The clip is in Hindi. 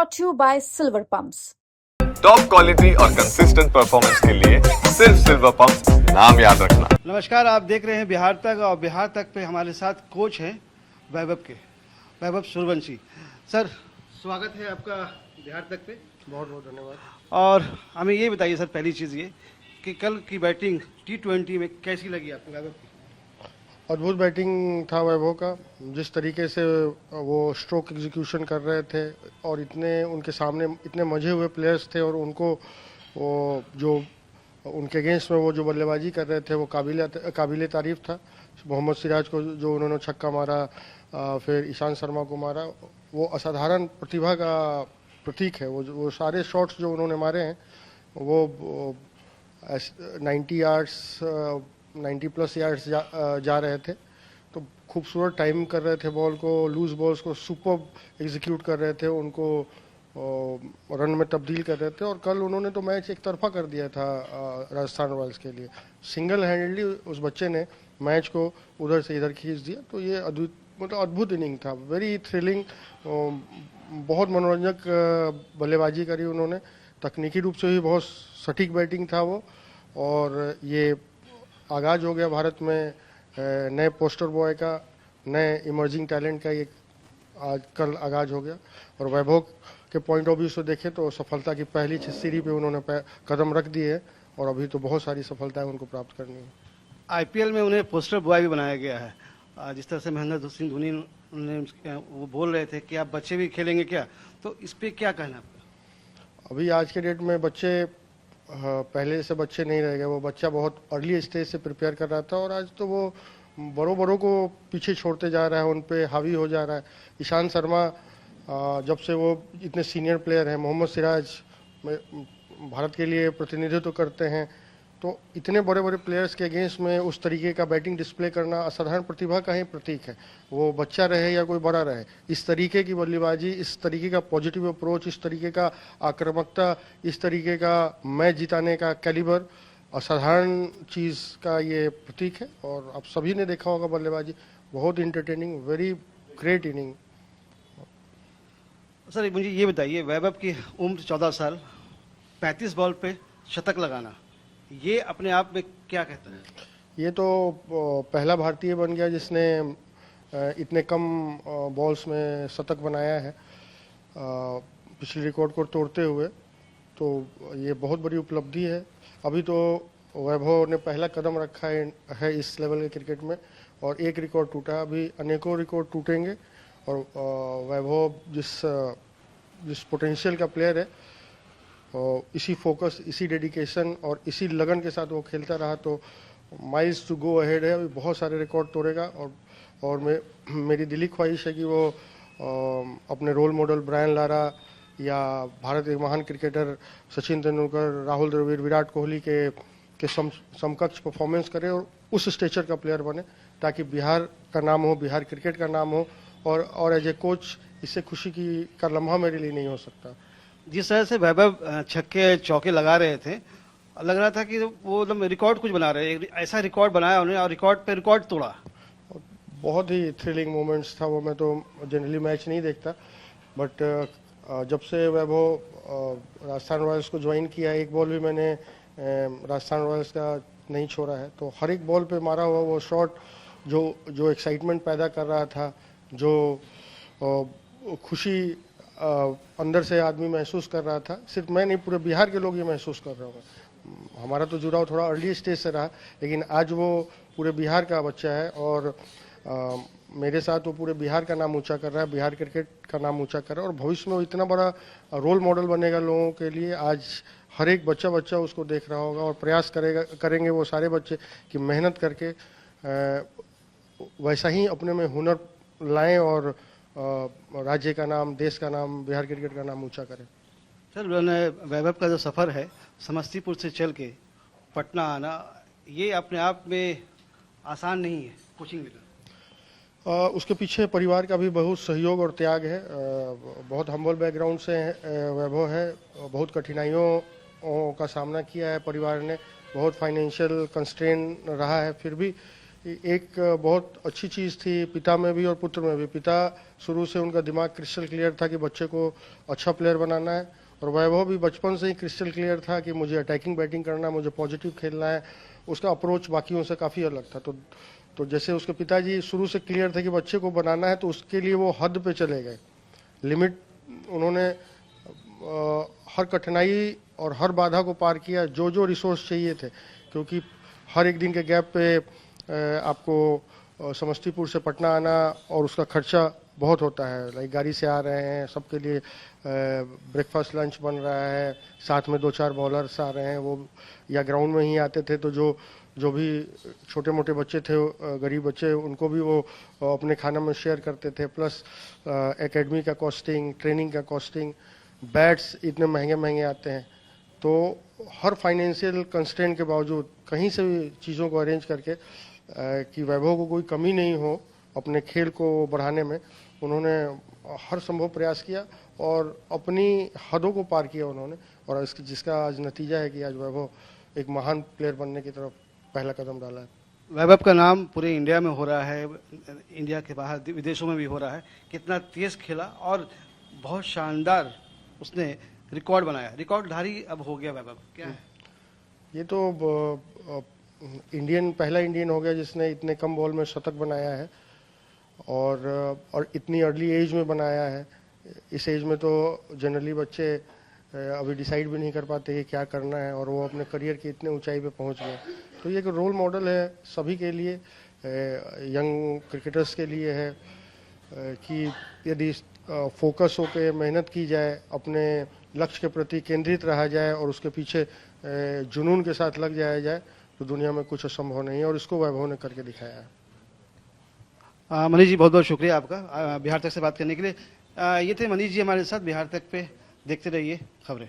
brought to you by Silver Pumps. Top quality और कंसिस्टेंट परफॉर्मेंस के लिए सिर्फ सिल्वर पंप्स नाम याद रखना। नमस्कार, आप देख रहे हैं बिहार तक, और बिहार तक पे हमारे साथ कोच हैं वैभव सूर्यवंशी। सर, स्वागत है आपका बिहार तक पे। बहुत बहुत धन्यवाद। और हमें ये बताइए सर, पहली चीज़ ये कि कल की बैटिंग T20 में कैसी लगी आपको वैभव की? अद्भुत बैटिंग था वैभव का। जिस तरीके से वो स्ट्रोक एग्जीक्यूशन कर रहे थे और इतने उनके सामने इतने मजे हुए प्लेयर्स थे, और उनको वो जो उनके अगेंस्ट में वो जो बल्लेबाजी कर रहे थे वो काबिल तारीफ था। मोहम्मद सिराज को जो उन्होंने छक्का मारा, फिर ईशांत शर्मा को मारा, वो असाधारण प्रतिभा का प्रतीक है। वो सारे शॉट्स जो उन्होंने मारे हैं वो 90 प्लस यार्ड्स जा रहे थे। तो खूबसूरत टाइम कर रहे थे बॉल को, लूज बॉल्स को सुपर एग्जीक्यूट कर रहे थे, उनको रन में तब्दील कर रहे थे। और कल उन्होंने तो मैच एक तरफा कर दिया था राजस्थान रॉयल्स के लिए। सिंगल हैंडेडली उस बच्चे ने मैच को उधर से इधर खींच दिया। तो ये अद्भुत इनिंग था, वेरी थ्रिलिंग, बहुत मनोरंजक बल्लेबाजी करी उन्होंने। तकनीकी रूप से भी बहुत सटीक बैटिंग था वो। और ये आगाज़ हो गया भारत में नए पोस्टर बॉय का, नए इमर्जिंग टैलेंट का। ये आज कल आगाज़ हो गया। और वैभव के पॉइंट ऑफ व्यू से देखें तो सफलता की पहली सीढ़ी पे उन्होंने कदम रख दिए है, और अभी तो बहुत सारी सफलताएं उनको प्राप्त करनी है। IPL में उन्हें पोस्टर बॉय भी बनाया गया है। जिस तरह से महेंद्र सिंह धोनी वो बोल रहे थे कि आप बच्चे भी खेलेंगे क्या, तो इस पर क्या कहना आपका? अभी आज के डेट में बच्चे पहले से बच्चे नहीं रह गए। वो बच्चा बहुत अर्ली स्टेज से प्रिपेयर कर रहा था, और आज तो वो बड़ों को पीछे छोड़ते जा रहा है, उन पे हावी हो जा रहा है। ईशांत शर्मा जब से वो इतने सीनियर प्लेयर हैं, मोहम्मद सिराज भारत के लिए प्रतिनिधित्व करते हैं, तो इतने बड़े बड़े प्लेयर्स के अगेंस्ट में उस तरीके का बैटिंग डिस्प्ले करना असाधारण प्रतिभा का ही प्रतीक है। वो बच्चा रहे या कोई बड़ा रहे, इस तरीके की बल्लेबाजी, इस तरीके का पॉजिटिव अप्रोच, इस तरीके का आक्रामकता, इस तरीके का मैच जिताने का कैलिबर असाधारण चीज़ का ये प्रतीक है। और आप सभी ने देखा होगा बल्लेबाजी, बहुत entertaining, very great inning. Sir, मुझे ये बताइए, वैभव की उम्र 14 साल, 35 बॉल पे शतक लगाना, ये अपने आप में क्या कहता है? ये तो पहला भारतीय बन गया जिसने इतने कम बॉल्स में शतक बनाया है, पिछले रिकॉर्ड को तोड़ते हुए। तो ये बहुत बड़ी उपलब्धि है। अभी तो वैभव ने पहला कदम रखा है इस लेवल के क्रिकेट में, और एक रिकॉर्ड टूटा, अभी अनेकों रिकॉर्ड टूटेंगे। और वैभव जिस पोटेंशियल का प्लेयर है, और इसी फोकस, इसी डेडिकेशन और इसी लगन के साथ वो खेलता रहा तो माइल्स टू गो अहेड है। अभी बहुत सारे रिकॉर्ड तोड़ेगा। और मेरी दिली ख्वाहिश है कि वो अपने रोल मॉडल ब्रायन लारा या भारत के महान क्रिकेटर सचिन तेंदुलकर, राहुल द्रविड़, विराट कोहली के समकक्ष परफॉर्मेंस करे और उस स्टेचर का प्लेयर बने, ताकि बिहार का नाम हो, बिहार क्रिकेट का नाम हो। और एज ए कोच इससे खुशी का लम्हा मेरे लिए नहीं हो सकता। जिस तरह से वैभव छक्के चौके लगा रहे थे, लग रहा था कि वो रिकॉर्ड कुछ बना रहे हैं। ऐसा रिकॉर्ड बनाया उन्होंने और रिकॉर्ड पे रिकॉर्ड तोड़ा। बहुत ही थ्रिलिंग मोमेंट्स था वो। मैं तो जनरली मैच नहीं देखता, बट जब से वैभव राजस्थान रॉयल्स को ज्वाइन किया, एक बॉल भी मैंने राजस्थान रॉयल्स का नहीं छोड़ा है। तो हर एक बॉल पे मारा हुआ वो शॉट जो एक्साइटमेंट पैदा कर रहा था, जो खुशी अंदर से आदमी महसूस कर रहा था, सिर्फ मैं नहीं, पूरे बिहार के लोग ये महसूस कर रहे होंगे। हमारा तो जुड़ाव थोड़ा अर्ली स्टेज से रहा, लेकिन आज वो पूरे बिहार का बच्चा है, और मेरे साथ वो पूरे बिहार का नाम ऊंचा कर रहा है, बिहार क्रिकेट का नाम ऊंचा कर रहा है। और भविष्य में वो इतना बड़ा रोल मॉडल बनेगा लोगों के लिए। आज हर एक बच्चा उसको देख रहा होगा, और प्रयास करेंगे वो सारे बच्चे कि मेहनत करके वैसा ही अपने में हुनर लाएं और राज्य का नाम, देश का नाम, बिहार क्रिकेट का नाम ऊंचा करें। सर, वैभव का जो सफ़र है समस्तीपुर से चल के पटना आना, ये अपने आप में आसान नहीं है, कोचिंग मिला। उसके पीछे परिवार का भी बहुत सहयोग और त्याग है। बहुत हम्बल बैकग्राउंड से वैभव है, बहुत कठिनाइयों का सामना किया है परिवार ने, बहुत फाइनेंशियल कंस्ट्रेन रहा है, फिर भी एक बहुत अच्छी चीज़ थी पिता में भी और पुत्र में भी। पिता शुरू से उनका दिमाग क्रिस्टल क्लियर था कि बच्चे को अच्छा प्लेयर बनाना है, और वैभव भी बचपन से ही क्रिस्टल क्लियर था कि मुझे अटैकिंग बैटिंग करना है, मुझे पॉजिटिव खेलना है। उसका अप्रोच बाकियों से काफ़ी अलग था। तो जैसे उसके पिताजी शुरू से क्लियर थे कि बच्चे को बनाना है, तो उसके लिए वो हद पे चले गए, लिमिट। उन्होंने हर कठिनाई और हर बाधा को पार किया, जो रिसोर्स चाहिए थे, क्योंकि हर एक दिन के गैप पे आपको समस्तीपुर से पटना आना और उसका खर्चा बहुत होता है। लाइक गाड़ी से आ रहे हैं, सबके लिए ब्रेकफास्ट लंच बन रहा है, साथ में 2-4 बॉलर्स आ रहे हैं, वो या ग्राउंड में ही आते थे। तो जो भी छोटे मोटे बच्चे थे, गरीब बच्चे, उनको भी वो अपने खाना में शेयर करते थे। प्लस एकेडमी का कॉस्टिंग, ट्रेनिंग का कॉस्टिंग, बैट्स इतने महंगे महंगे आते हैं। तो हर फाइनेंशियल कंस्ट्रेंट के बावजूद कहीं से भी चीज़ों को अरेंज करके कि वैभव को कोई कमी नहीं हो अपने खेल को बढ़ाने में, उन्होंने हर संभव प्रयास किया और अपनी हदों को पार किया उन्होंने। और इसकी जिसका आज नतीजा है कि आज वैभव एक महान प्लेयर बनने की तरफ पहला कदम डाला है। वैभव का नाम पूरे इंडिया में हो रहा है, इंडिया के बाहर विदेशों में भी हो रहा है। कितना तेज खेला और बहुत शानदार उसने रिकॉर्ड बनाया, रिकॉर्डधारी अब हो गया वैभव। क्या है ये तो पहला इंडियन हो गया जिसने इतने कम बॉल में शतक बनाया है, और इतनी अर्ली एज में बनाया है। इस एज में तो जनरली बच्चे अभी डिसाइड भी नहीं कर पाते कि क्या करना है, और वो अपने करियर की इतने ऊंचाई पे पहुंच गए। तो ये एक रोल मॉडल है सभी के लिए, यंग क्रिकेटर्स के लिए है, कि यदि फोकस होकर मेहनत की जाए, अपने लक्ष्य के प्रति केंद्रित रहा जाए और उसके पीछे जुनून के साथ लग जाया जाए, तो दुनिया में कुछ असंभव नहीं है, और इसको वैभव ने करके दिखाया है। मनीष जी, बहुत बहुत शुक्रिया आपका बिहार तक से बात करने के लिए। ये थे मनीष जी हमारे साथ बिहार तक पे। देखते रहिए खबरें।